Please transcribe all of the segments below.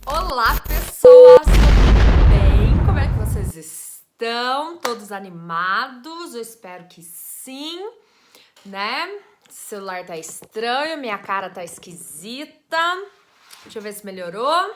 Olá, pessoas! Tudo bem? Como é que vocês estão? Todos animados? Eu espero que sim, né? O celular tá estranho, minha cara tá esquisita. Deixa eu ver se melhorou.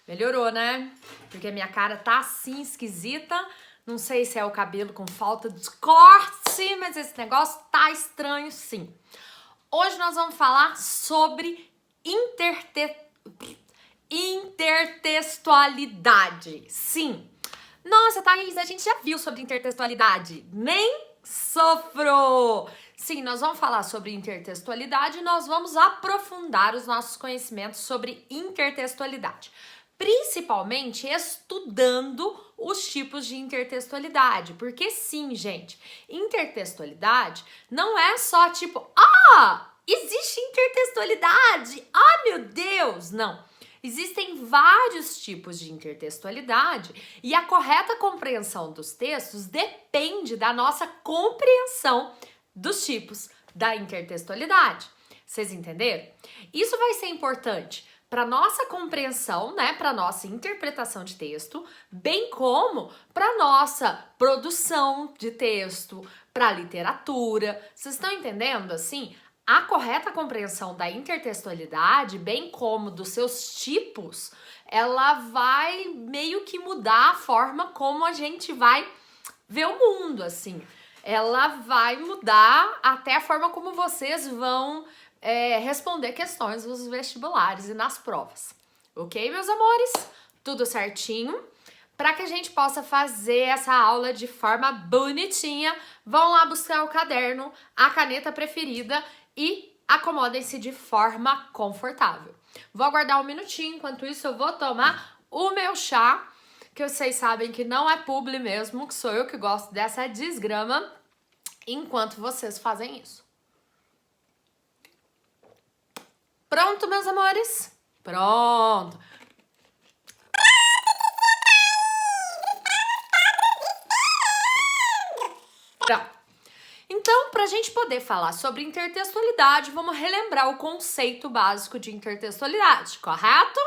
Melhorou, né? Porque minha cara tá assim esquisita. Não sei se é o cabelo com falta de corte, mas esse negócio tá estranho sim. Hoje nós vamos falar sobre intertextualidade. Sim. Nossa, Thaís, a gente já viu sobre intertextualidade. Nem sofro! Sim, nós vamos falar sobre intertextualidade e nós vamos aprofundar os nossos conhecimentos sobre intertextualidade. Principalmente estudando os tipos de intertextualidade. Porque sim, gente, intertextualidade não é só tipo, existe intertextualidade, meu Deus! Não. Existem vários tipos de intertextualidade e a correta compreensão dos textos depende da nossa compreensão dos tipos da intertextualidade. Vocês entenderam? Isso vai ser importante para nossa compreensão, né, para nossa interpretação de texto, bem como para nossa produção de texto, para literatura. Vocês estão entendendo assim? A correta compreensão da intertextualidade, bem como dos seus tipos, ela vai meio que mudar a forma como a gente vai ver o mundo, assim. Ela vai mudar até a forma como vocês vão responder questões nos vestibulares e nas provas. Ok, meus amores? Tudo certinho? Para que a gente possa fazer essa aula de forma bonitinha, vão lá buscar o caderno, a caneta preferida e acomodem-se de forma confortável. Vou aguardar um minutinho, enquanto isso eu vou tomar o meu chá, que vocês sabem que não é publi mesmo, que sou eu que gosto dessa desgrama, enquanto vocês fazem isso. Pronto, meus amores? Pronto. Então, para a gente poder falar sobre intertextualidade, vamos relembrar o conceito básico de intertextualidade, correto?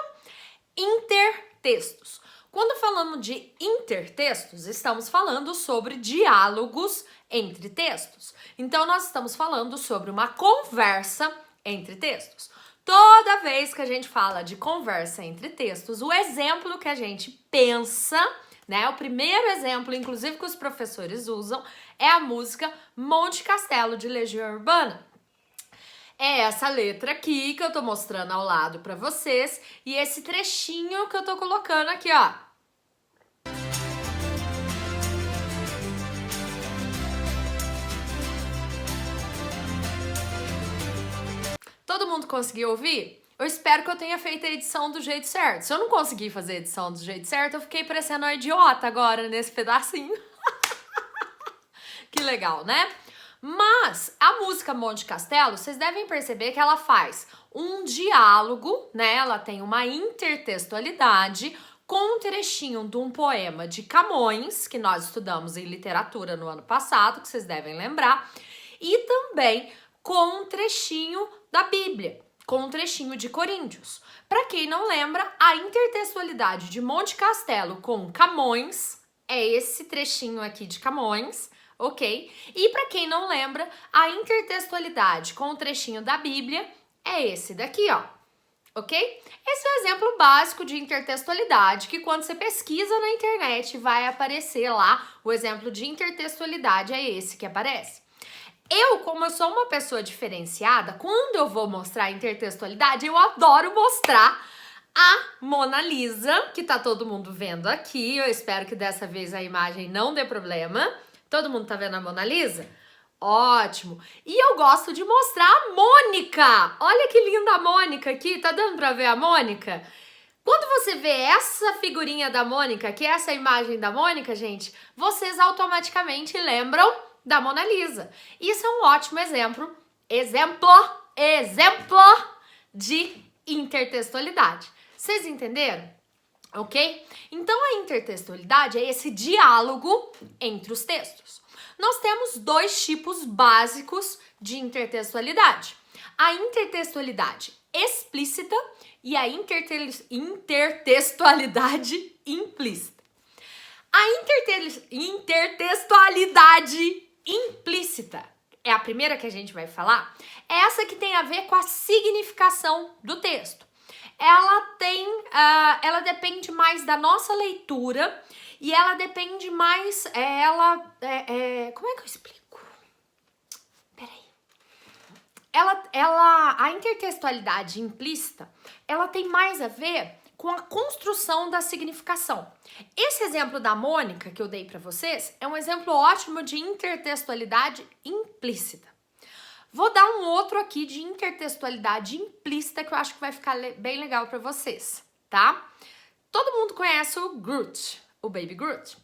Intertextos. Quando falamos de intertextos, estamos falando sobre diálogos entre textos. Então, nós estamos falando sobre uma conversa entre textos. Toda vez que a gente fala de conversa entre textos, o exemplo que a gente pensa, né, o primeiro exemplo, inclusive que os professores usam, é a música Monte Castelo, de Legião Urbana. É essa letra aqui que eu tô mostrando ao lado pra vocês e esse trechinho que eu tô colocando aqui, ó. Todo mundo conseguiu ouvir? Eu espero que eu tenha feito a edição do jeito certo. Se eu não conseguir fazer a edição do jeito certo, eu fiquei parecendo uma idiota agora nesse pedacinho. Que legal, né? Mas a música Monte Castelo, vocês devem perceber que ela faz um diálogo, né? Ela tem uma intertextualidade com um trechinho de um poema de Camões, que nós estudamos em literatura no ano passado, que vocês devem lembrar, e também com um trechinho da Bíblia, com um trechinho de Coríntios. Para quem não lembra, a intertextualidade de Monte Castelo com Camões é esse trechinho aqui de Camões, ok? E para quem não lembra, a intertextualidade com o trechinho da Bíblia é esse daqui, ó, ok? Esse é o exemplo básico de intertextualidade, que quando você pesquisa na internet vai aparecer lá o exemplo de intertextualidade, é esse que aparece. Como eu sou uma pessoa diferenciada, quando eu vou mostrar a intertextualidade, eu adoro mostrar a Mona Lisa, que tá todo mundo vendo aqui. Eu espero que dessa vez a imagem não dê problema. Todo mundo tá vendo a Mona Lisa? Ótimo! E eu gosto de mostrar a Mônica! Olha que linda a Mônica aqui, tá dando pra ver a Mônica? Quando você vê essa figurinha da Mônica, que é essa imagem da Mônica, gente, vocês automaticamente lembram da Mona Lisa. Isso é um ótimo exemplo de intertextualidade. Vocês entenderam? Ok? Então, a intertextualidade é esse diálogo entre os textos. Nós temos dois tipos básicos de intertextualidade. A intertextualidade explícita e a intertextualidade implícita. A intertextualidade implícita é a primeira que a gente vai falar, é essa que tem a ver com a significação do texto. Ela depende mais da nossa leitura e ela depende mais, como é que eu explico? Peraí. A intertextualidade implícita, ela tem mais a ver com a construção da significação. Esse exemplo da Mônica que eu dei para vocês é um exemplo ótimo de intertextualidade implícita. Vou dar um outro aqui de intertextualidade implícita que eu acho que vai ficar bem legal para vocês, tá? Todo mundo conhece o Groot, o Baby Groot,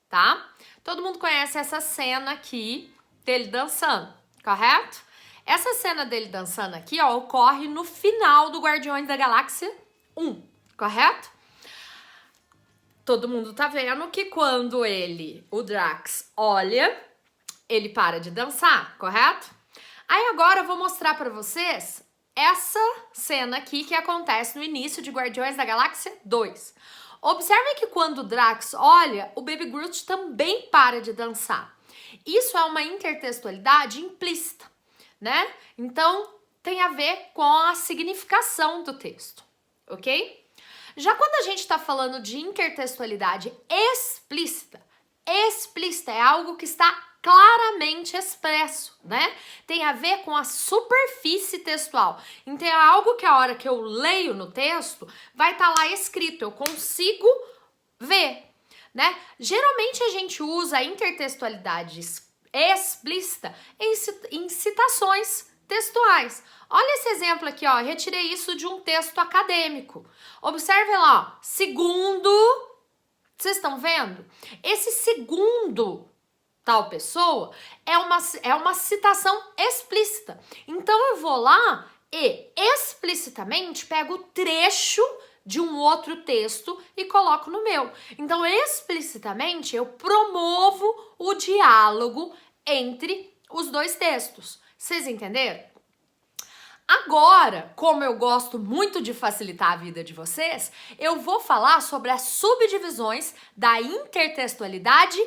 tá? Todo mundo conhece essa cena aqui dele dançando, correto? Essa cena dele dançando aqui, ó, ocorre no final do Guardiões da Galáxia 1, correto? Todo mundo tá vendo que quando o Drax olha, ele para de dançar, correto? Aí agora eu vou mostrar pra vocês essa cena aqui que acontece no início de Guardiões da Galáxia 2. Observem que quando o Drax olha, o Baby Groot também para de dançar. Isso é uma intertextualidade implícita, né? Então, tem a ver com a significação do texto, ok? Já quando a gente está falando de intertextualidade explícita é algo que está claramente expresso, né? Tem a ver com a superfície textual. Então, é algo que a hora que eu leio no texto, vai estar lá escrito, eu consigo ver, né? Geralmente a gente usa a intertextualidade explícita em citações textuais. Olha esse exemplo aqui, ó. Retirei isso de um texto acadêmico. Observe lá, ó. Segundo, vocês estão vendo? Esse segundo tal pessoa é uma citação explícita. Então eu vou lá e explicitamente pego o trecho de um outro texto e coloco no meu. Então, explicitamente, eu promovo o diálogo entre os dois textos. Vocês entenderam? Agora, como eu gosto muito de facilitar a vida de vocês, eu vou falar sobre as subdivisões da intertextualidade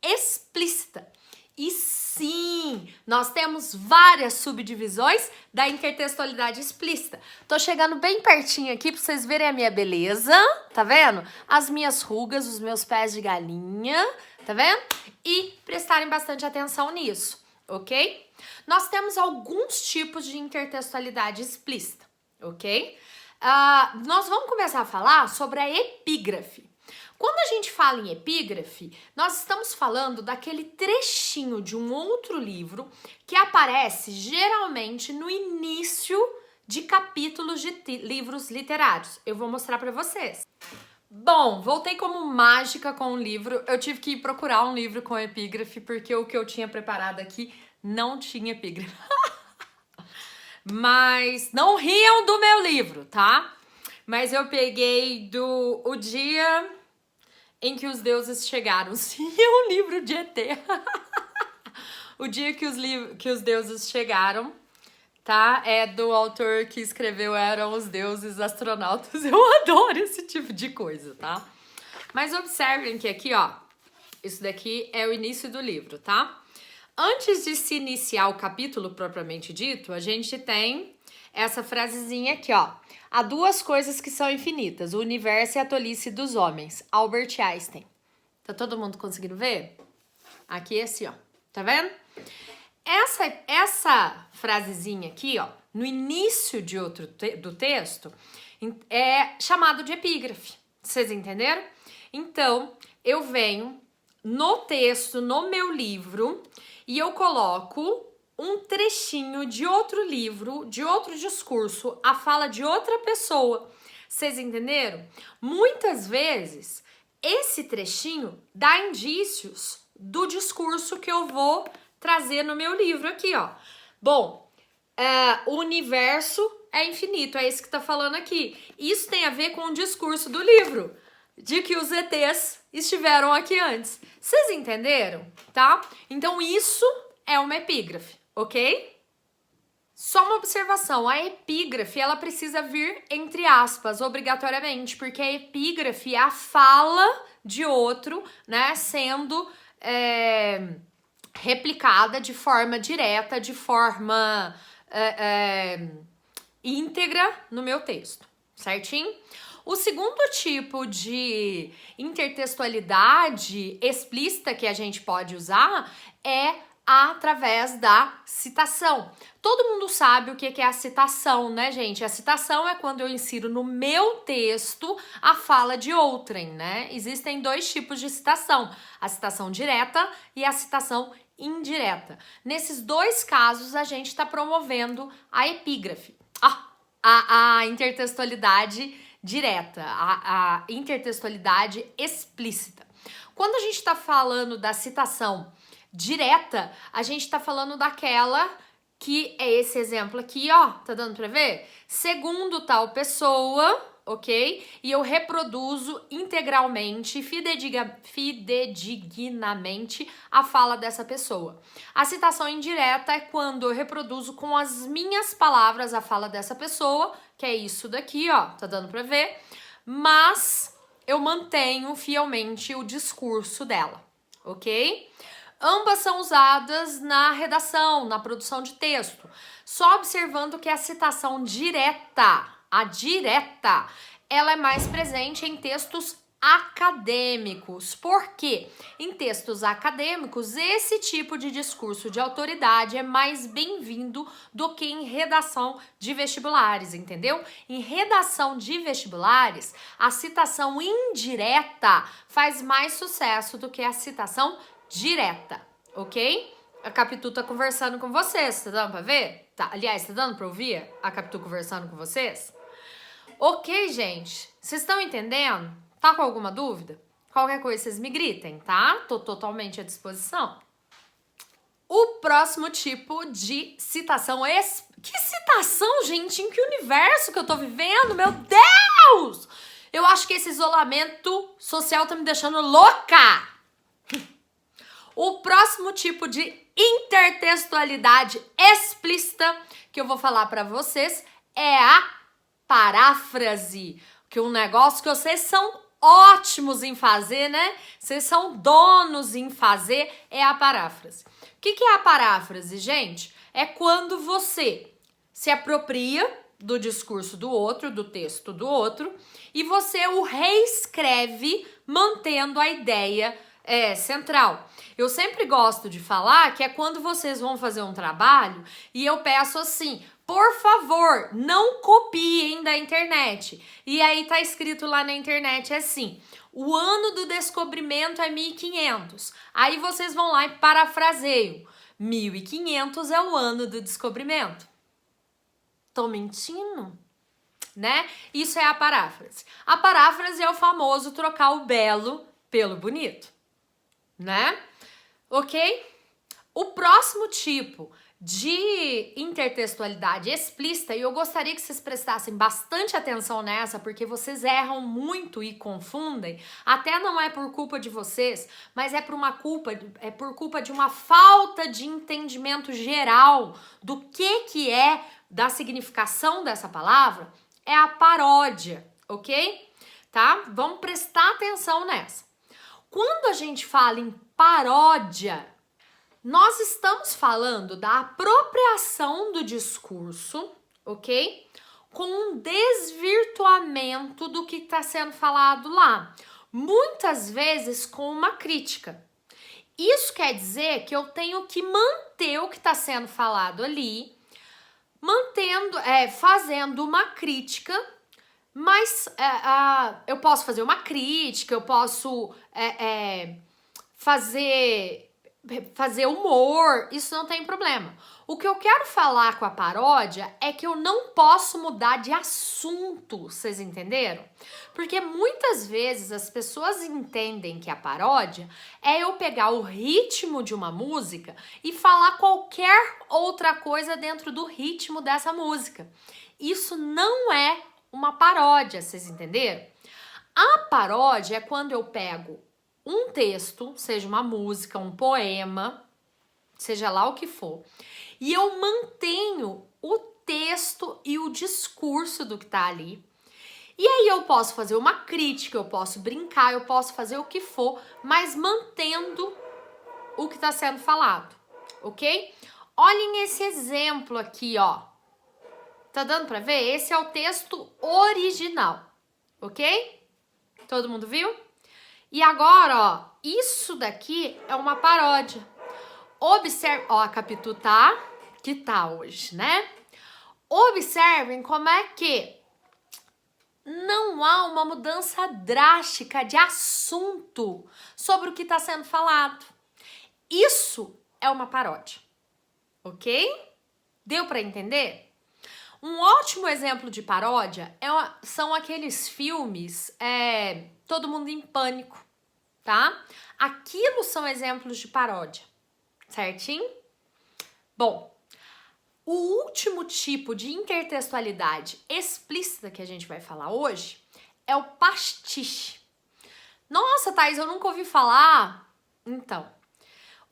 explícita. E sim, nós temos várias subdivisões da intertextualidade explícita. Tô chegando bem pertinho aqui para vocês verem a minha beleza, tá vendo? As minhas rugas, os meus pés de galinha, tá vendo? E prestarem bastante atenção nisso, ok? Nós temos alguns tipos de intertextualidade explícita, ok? Nós vamos começar a falar sobre a epígrafe. Quando a gente fala em epígrafe, nós estamos falando daquele trechinho de um outro livro que aparece geralmente no início de capítulos de livros literários. Eu vou mostrar para vocês. Bom, voltei como mágica com o livro. Eu tive que ir procurar um livro com epígrafe porque o que eu tinha preparado aqui não tinha epígrafe. Mas não riam do meu livro, tá? Mas eu peguei O Dia em que os Deuses Chegaram. Sim, é um livro de ET. O Dia que os Deuses Chegaram, tá? É do autor que escreveu Eram os Deuses Astronautas. Eu adoro esse tipo de coisa, tá? Mas observem que aqui, ó, isso daqui é o início do livro, tá? Antes de se iniciar o capítulo propriamente dito, a gente tem essa frasezinha aqui, ó. Há duas coisas que são infinitas, o universo e a tolice dos homens. Albert Einstein. Tá todo mundo conseguindo ver? Aqui assim, ó. Tá vendo? Essa frasezinha aqui, ó, no início do texto, é chamado de epígrafe. Vocês entenderam? Então, eu venho no texto, no meu livro, e eu coloco um trechinho de outro livro, de outro discurso, a fala de outra pessoa. Vocês entenderam? Muitas vezes, esse trechinho dá indícios do discurso que eu vou trazer no meu livro aqui, ó. Bom, o universo é infinito, é isso que tá falando aqui. Isso tem a ver com o discurso do livro, de que os ETs estiveram aqui antes. Vocês entenderam? Tá? Então, isso é uma epígrafe. Ok? Só uma observação, a epígrafe, ela precisa vir entre aspas, obrigatoriamente, porque a epígrafe é a fala de outro, né, sendo replicada de forma direta, de forma íntegra no meu texto, certinho? O segundo tipo de intertextualidade explícita que a gente pode usar é através da citação. Todo mundo sabe o que é a citação, né, gente? A citação é quando eu insiro no meu texto a fala de outrem, né? Existem dois tipos de citação, a citação direta e a citação indireta. Nesses dois casos, a gente está promovendo a epígrafe, a intertextualidade direta, a intertextualidade explícita. Quando a gente está falando da citação direta, a gente tá falando daquela que é esse exemplo aqui, ó, tá dando pra ver? Segundo tal pessoa, ok? E eu reproduzo integralmente, fidedignamente a fala dessa pessoa. A citação indireta é quando eu reproduzo com as minhas palavras a fala dessa pessoa, que é isso daqui, ó, tá dando pra ver? Mas eu mantenho fielmente o discurso dela, ok? Ambas são usadas na redação, na produção de texto. Só observando que a citação direta, a direta, ela é mais presente em textos acadêmicos. Por quê? Em textos acadêmicos, esse tipo de discurso de autoridade é mais bem-vindo do que em redação de vestibulares, entendeu? Em redação de vestibulares, a citação indireta faz mais sucesso do que a citação direta, ok? A Capitu tá conversando com vocês, tá dando pra ver? Tá, aliás, tá dando pra ouvir a Capitu conversando com vocês? Ok, gente, vocês estão entendendo? Tá com alguma dúvida? Qualquer coisa vocês me gritem, tá? Tô totalmente à disposição. O próximo tipo de citação Que citação, gente? Em que universo que eu tô vivendo? Meu Deus! Eu acho que esse isolamento social tá me deixando louca! O próximo tipo de intertextualidade explícita que eu vou falar para vocês é a paráfrase, que é um negócio que vocês são ótimos em fazer, né? Vocês são donos em fazer, é a paráfrase. O que é a paráfrase, gente? É quando você se apropria do discurso do outro, do texto do outro, e você o reescreve mantendo a ideia central. Eu sempre gosto de falar que é quando vocês vão fazer um trabalho e eu peço assim, por favor, não copiem da internet. E aí tá escrito lá na internet assim, o ano do descobrimento é 1500. Aí vocês vão lá e parafraseiam. 1500 é o ano do descobrimento. Tô mentindo? Né? Isso é a paráfrase. A paráfrase é o famoso trocar o belo pelo bonito, né? Ok? O próximo tipo de intertextualidade explícita, e eu gostaria que vocês prestassem bastante atenção nessa, porque vocês erram muito e confundem, até não é por culpa de vocês, mas é por culpa de uma falta de entendimento geral do que é, da significação dessa palavra, é a paródia, ok? Tá? Vamos prestar atenção nessa. Quando a gente fala em paródia, nós estamos falando da apropriação do discurso, ok? Com um desvirtuamento do que está sendo falado lá. Muitas vezes com uma crítica. Isso quer dizer que eu tenho que manter o que está sendo falado ali, fazendo uma crítica, mas eu posso fazer uma crítica, eu posso fazer humor, isso não tem problema. O que eu quero falar com a paródia é que eu não posso mudar de assunto, vocês entenderam? Porque muitas vezes as pessoas entendem que a paródia é eu pegar o ritmo de uma música e falar qualquer outra coisa dentro do ritmo dessa música. Isso não é uma paródia, vocês entenderam? A paródia é quando eu pego um texto, seja uma música, um poema, seja lá o que for, e eu mantenho o texto e o discurso do que tá ali. E aí eu posso fazer uma crítica, eu posso brincar, eu posso fazer o que for, mas mantendo o que tá sendo falado, ok? Olhem esse exemplo aqui, ó. Tá dando pra ver? Esse é o texto original, ok? Todo mundo viu? E agora, ó, isso daqui é uma paródia. Observe, ó, a Capitu que tá hoje, né? Observem como é que não há uma mudança drástica de assunto sobre o que está sendo falado. Isso é uma paródia, ok? Deu para entender? Um ótimo exemplo de paródia são aqueles filmes Todo Mundo em Pânico, tá? Aquilo são exemplos de paródia, certinho? Bom, o último tipo de intertextualidade explícita que a gente vai falar hoje é o pastiche. Nossa, Thaís, eu nunca ouvi falar. Então,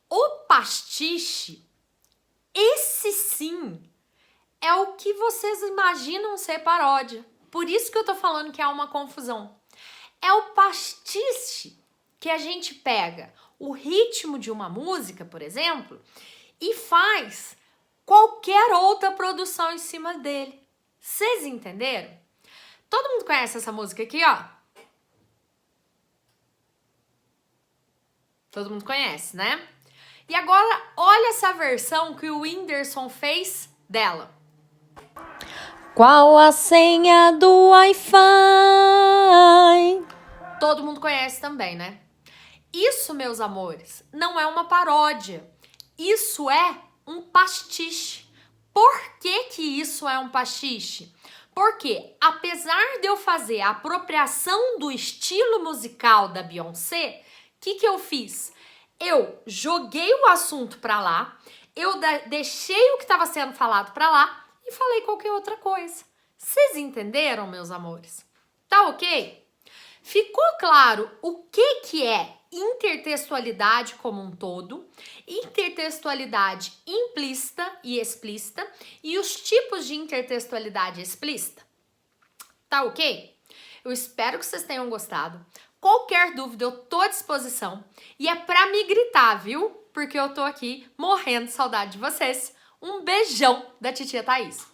o pastiche, esse sim, é o que vocês imaginam ser paródia. Por isso que eu tô falando que há uma confusão. É o pastiche que a gente pega o ritmo de uma música, por exemplo, e faz qualquer outra produção em cima dele. Vocês entenderam? Todo mundo conhece essa música aqui, ó? Todo mundo conhece, né? E agora, olha essa versão que o Whindersson fez dela. Qual a senha do Wi-Fi? Todo mundo conhece também, né? Isso, meus amores, não é uma paródia. Isso é um pastiche. Por que que isso é um pastiche? Porque, apesar de eu fazer a apropriação do estilo musical da Beyoncé, o que eu fiz? Eu joguei o assunto pra lá, eu deixei o que estava sendo falado pra lá e falei qualquer outra coisa. Vocês entenderam, meus amores? Tá ok? Ficou claro o que é intertextualidade como um todo, intertextualidade implícita e explícita e os tipos de intertextualidade explícita? Tá ok? Eu espero que vocês tenham gostado. Qualquer dúvida eu tô à disposição e é pra me gritar, viu? Porque eu tô aqui morrendo de saudade de vocês. Um beijão da titia Thaís.